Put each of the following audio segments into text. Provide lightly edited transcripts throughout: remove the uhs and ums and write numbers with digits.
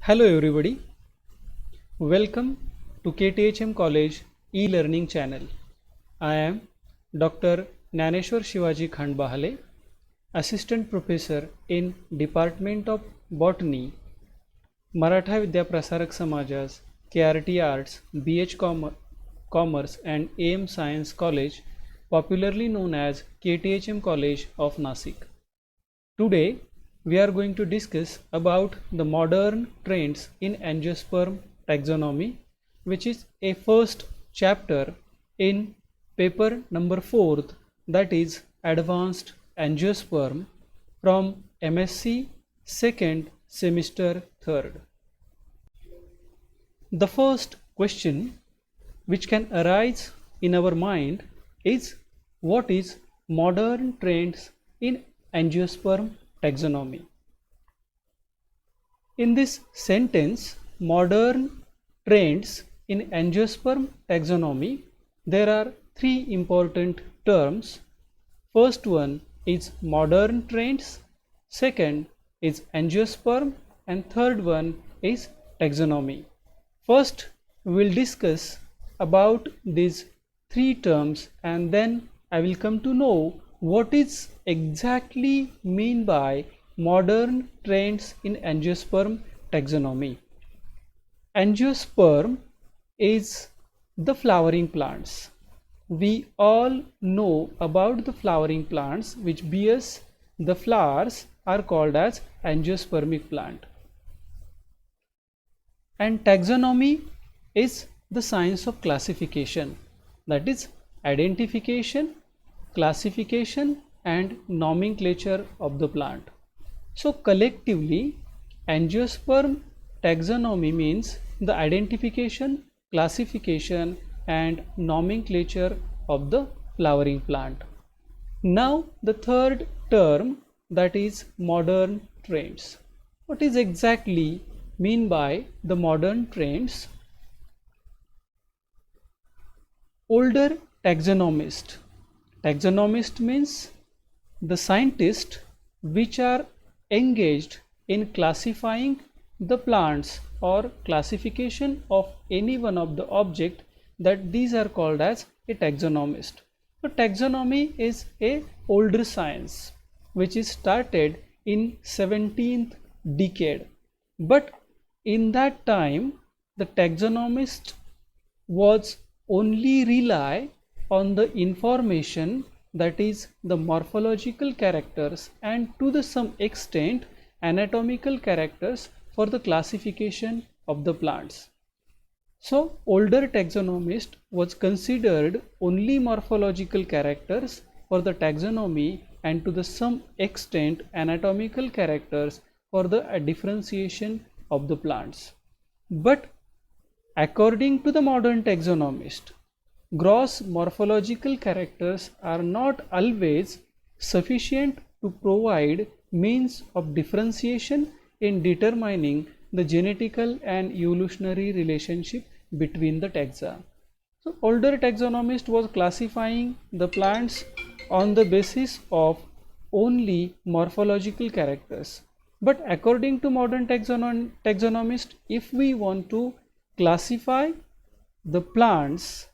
Hello everybody, welcome to KTHM College e-learning channel. I am Dr. Naneshwar Shivaji Khandbahale, Assistant Professor in Department of Botany, Maratha Vidya Prasarak Samajas, KRT Arts, BH Commerce and AM Science College, popularly known as KTHM College of Nasik. Today, we are going to discuss about the modern trends in angiosperm taxonomy, which is a first chapter in paper number 4th, that is Advanced Angiosperm from MSc 2nd semester 3rd. The first question which can arise in our mind is, what is modern trends in angiosperm taxonomy? In this sentence, modern trends in angiosperm taxonomy, there are three important terms. First one is modern trends, second is angiosperm, and third one is taxonomy. First, we will discuss about these three terms, and then I will come to know what is exactly mean by modern trends in angiosperm taxonomy. Angiosperm is the flowering plants. We all know about the flowering plants which bears the flowers are called as angiospermic plant. And taxonomy is the science of classification, that is identification, classification and nomenclature of the plant. So collectively, angiosperm taxonomy means the identification, classification and nomenclature of the flowering plant. Now the third term, that is modern trends. What is exactly mean by the modern trends? Older taxonomist. Taxonomist means the scientists which are engaged in classifying the plants or classification of any one of the object, that these are called as a taxonomist. So taxonomy is a older science which is started in 17th decade, but in that time the taxonomist was only rely on the information, that is the morphological characters and to the some extent anatomical characters for the classification of the plants. So older taxonomist was considered only morphological characters for the taxonomy and to the some extent anatomical characters for the differentiation of the plants. But according to the modern taxonomist, gross morphological characters are not always sufficient to provide means of differentiation in determining the genetical and evolutionary relationship between the taxa. So older taxonomist was classifying the plants on the basis of only morphological characters. But according to modern taxonomist, if we want to classify the plants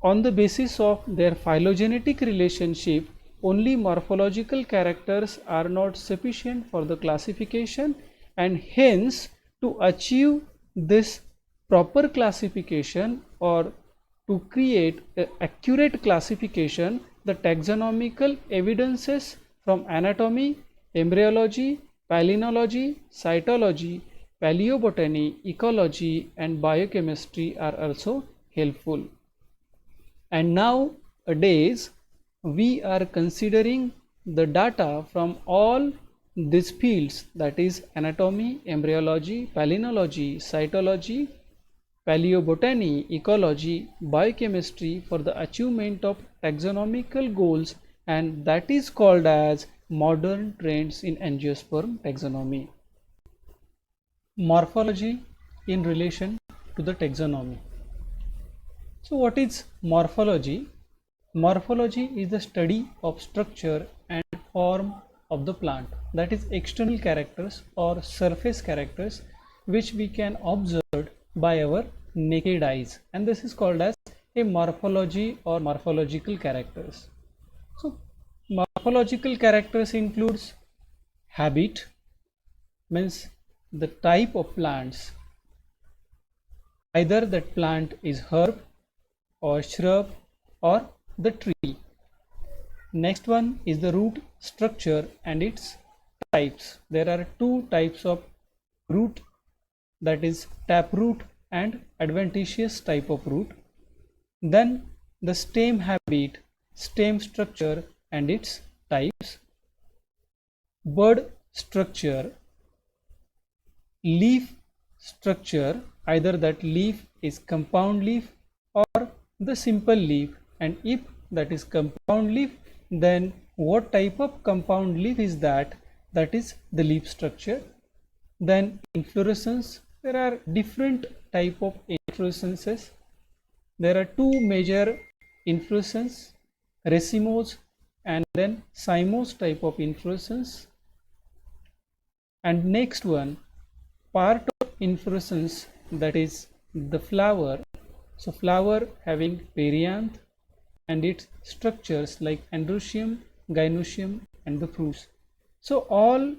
on the basis of their phylogenetic relationship, only morphological characters are not sufficient for the classification, and hence to achieve this proper classification or to create an accurate classification, the taxonomical evidences from anatomy, embryology, palynology, cytology, paleobotany, ecology and biochemistry are also helpful. And nowadays we are considering the data from all these fields, that is anatomy, embryology, palynology, cytology, paleobotany, ecology, biochemistry for the achievement of taxonomical goals, and that is called as modern trends in angiosperm taxonomy. Morphology in relation to the taxonomy. So what is morphology? Morphology is the study of structure and form of the plant, that is external characters or surface characters which we can observe by our naked eyes, and this is called as a morphology or morphological characters. So morphological characters includes habit, means the type of plants, either that plant is herb or shrub or the tree. Next one is the root structure and its types. There are two types of root, that is taproot and adventitious type of root. Then the stem habit, stem structure and its types. Bud structure, leaf structure, either that leaf is compound leaf or the simple leaf, and if that is compound leaf, then what type of compound leaf is that? That is the leaf structure. Then inflorescence, there are different type of inflorescences. There are two major inflorescence, racemose and then cymose type of inflorescence. And next one, part of inflorescence, that is the flower. So flower having perianth and its structures like androecium, gynoecium and the fruits. So all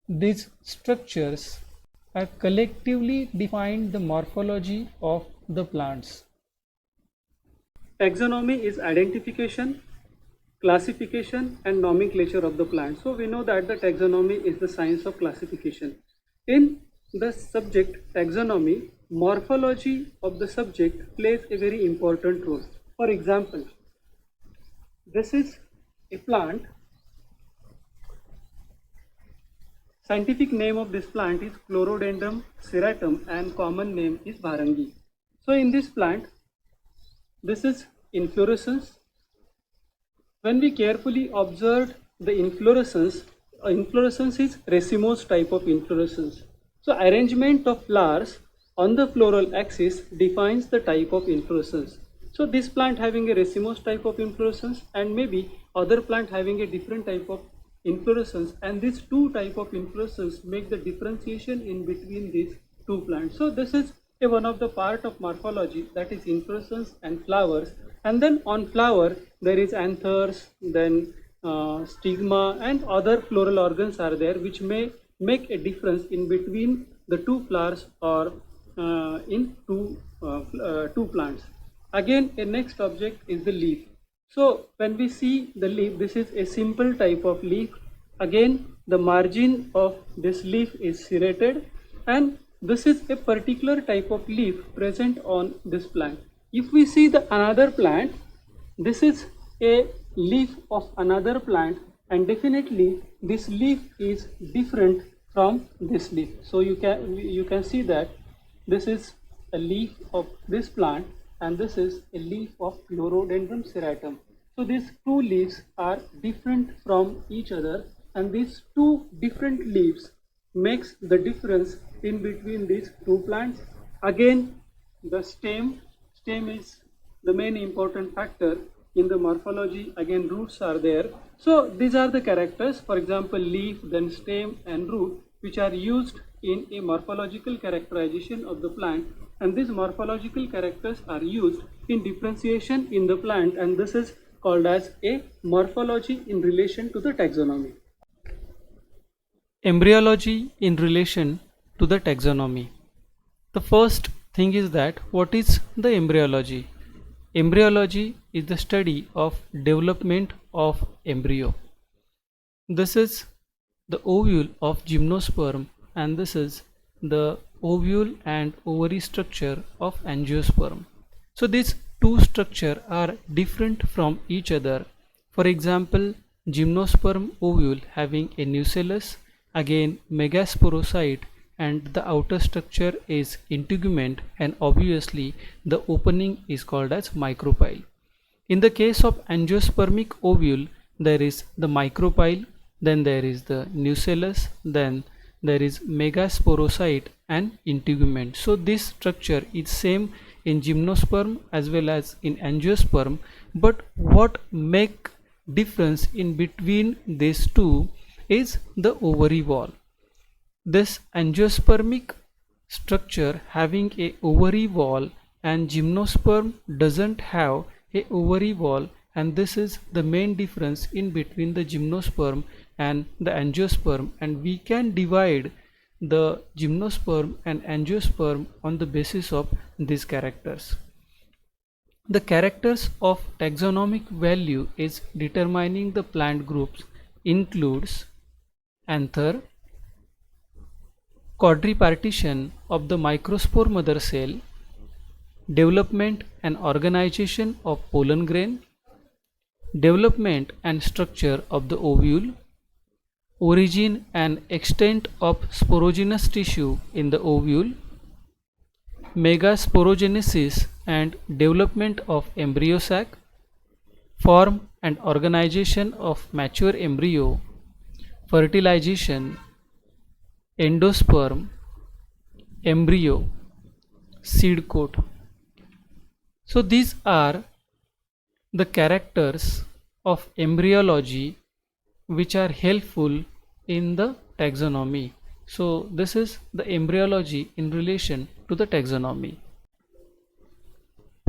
these structures are collectively define the morphology of the plants. Taxonomy is identification, classification and nomenclature of the plant. So we know that the taxonomy is the science of classification. In the subject taxonomy, morphology of the subject plays a very important role. For example, this is a plant. Scientific name of this plant is Chlorodendrarum serratum and common name is Bharangi. So in this plant, this is inflorescence. When we carefully observe the inflorescence, inflorescence is racemose type of inflorescence. So arrangement of flowers on the floral axis defines the type of inflorescence. So this plant having a racemose type of inflorescence and maybe other plant having a different type of inflorescence, and these two type of inflorescence make the differentiation in between these two plants. So this is one of the part of morphology, that is inflorescence and flowers. And then on flower there is anthers, then stigma and other floral organs are there which may make a difference in between the two flowers or in two plants. Again, a next object is the leaf. So when we see the leaf, this is a simple type of leaf. Again, the margin of this leaf is serrated, and this is a particular type of leaf present on this plant. If we see the another plant, this is a leaf of another plant, and definitely this leaf is different from this leaf. So you can see that this is a leaf of this plant and this is a leaf of Chlorodendrarum serratum. So these two leaves are different from each other, and these two different leaves makes the difference in between these two plants. Again, the stem is the main important factor in the morphology. Again, roots are there. So these are the characters, for example leaf, then stem and root, which are used in a morphological characterization of the plant, and these morphological characters are used in differentiation in the plant, and this is called as a morphology in relation to the taxonomy. Embryology in relation to the taxonomy. The first thing is that what is the embryology? Embryology is the study of development of embryo. This is the ovule of gymnosperm, and this is the ovule and ovary structure of angiosperm. So these two structures are different from each other. For example, gymnosperm ovule having a nucellus, again megasporocyte, and the outer structure is integument, and obviously the opening is called as micropyle. In the case of angiospermic ovule, there is the micropyle, then there is the nucellus, then there is megasporocyte and integument. So this structure is same in gymnosperm as well as in angiosperm, but what make difference in between these two is the ovary wall. This angiospermic structure having a ovary wall, and gymnosperm doesn't have a ovary wall, and this is the main difference in between the gymnosperm and the angiosperm, and we can divide the gymnosperm and angiosperm on the basis of these characters. The characters of taxonomic value is determining the plant groups includes anther, quadripartition of the microspore mother cell, development and organization of pollen grain, development and structure of the ovule, origin and extent of sporogenous tissue in the ovule, megasporogenesis and development of embryo sac, form and organization of mature embryo, fertilization, endosperm, embryo, seed coat. So these are the characters of embryology which are helpful in the taxonomy. So this is the embryology in relation to the taxonomy.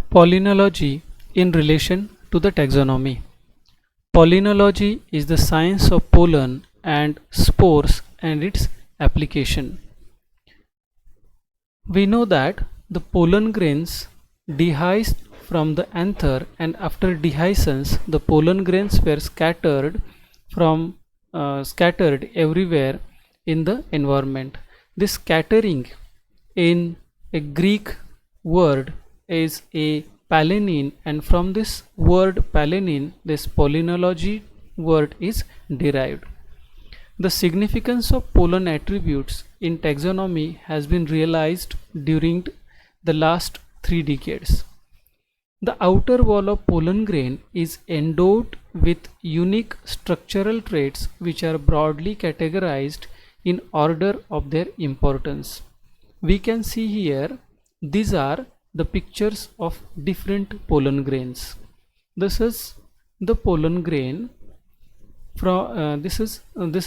Pollinology in relation to the taxonomy. Pollinology is the science of pollen and spores and its application. We know that the pollen grains dehisced from the anther, and after dehiscence the pollen grains were scattered everywhere in the environment. This scattering in a Greek word is a palenin, and from this word palenin this pollinology word is derived. The significance of pollen attributes in taxonomy has been realized during the last 3 decades. The outer wall of pollen grain is endowed with unique structural traits which are broadly categorized in order of their importance. We can see here, these are the pictures of different pollen grains. This is the pollen grain. This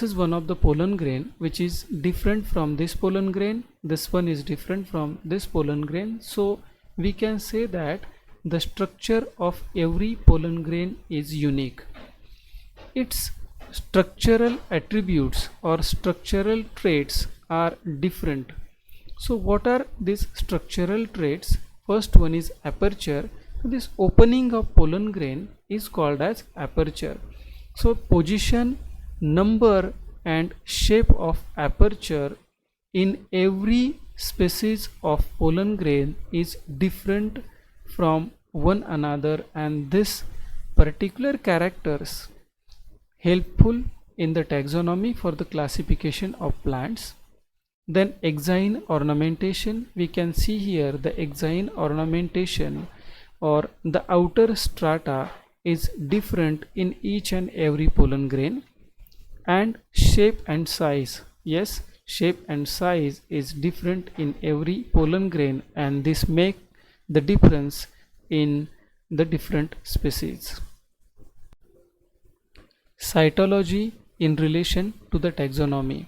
is one of the pollen grain which is different from this pollen grain. This one is different from this pollen grain. So we can say that the structure of every pollen grain is unique. Its structural attributes or structural traits are different. So what are these structural traits? First one is aperture. This opening of pollen grain is called as aperture. So position, number and shape of aperture in every species of pollen grain is different from one another, and this particular characters helpful in the taxonomy for the classification of plants. Then exine ornamentation, we can see here the exine ornamentation or the outer strata is different in each and every pollen grain. And shape and size, yes, shape and size is different in every pollen grain, and this make the difference in the different species. Cytology in relation to the taxonomy.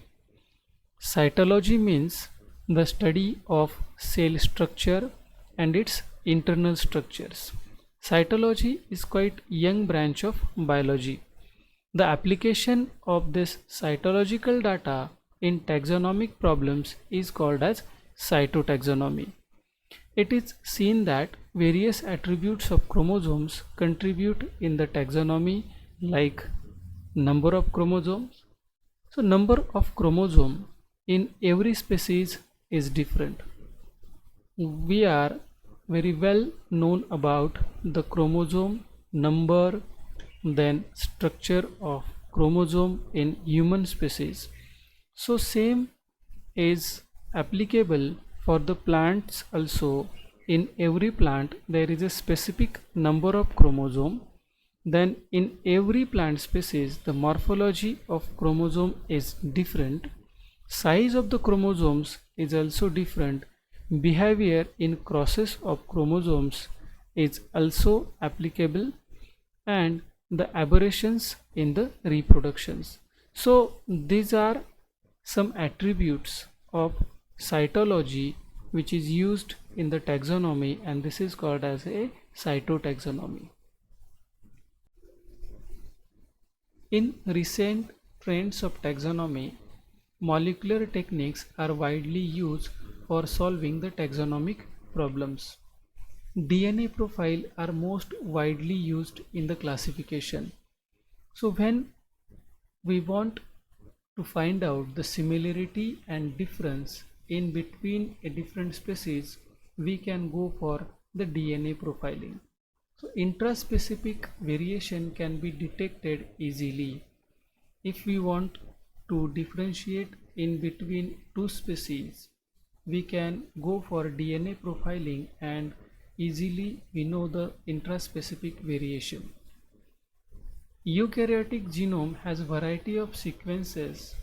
Cytology means the study of cell structure and its internal structures. Cytology is quite young branch of biology. The application of this cytological data in taxonomic problems is called as cytotaxonomy. It is seen that various attributes of chromosomes contribute in the taxonomy, like number of chromosomes. So number of chromosome in every species is different. We are very well known about the chromosome number, then structure of chromosome in human species. So same is applicable for the plants also. In every plant there is a specific number of chromosome. Then in every plant species the morphology of chromosome is different. Size of the chromosomes is also different. Behavior in crosses of chromosomes is also applicable, and the aberrations in the reproductions. So these are some attributes of cytology which is used in the taxonomy, and this is called as a cytotaxonomy. In recent trends of taxonomy, molecular techniques are widely used for solving the taxonomic problems. DNA profile are most widely used in the classification. So when we want to find out the similarity and difference in between a different species, we can go for the DNA profiling. So intraspecific variation can be detected easily. If we want to differentiate in between two species, we can go for DNA profiling and easily we know the intraspecific variation. Eukaryotic genome has variety of sequences.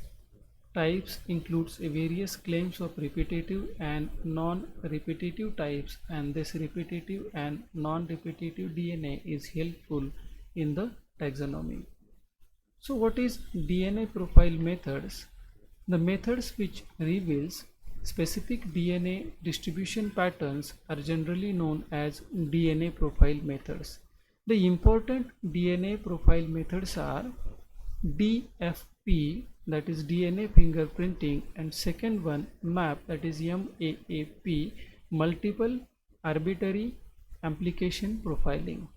Types includes various claims of repetitive and non-repetitive types, and this repetitive and non-repetitive DNA is helpful in the taxonomy. So what is DNA profile methods? The methods which reveals specific DNA distribution patterns are generally known as DNA profile methods. The important DNA profile methods are DFP, that is DNA fingerprinting, and second one MAP, that is MAAP, multiple arbitrary application profiling.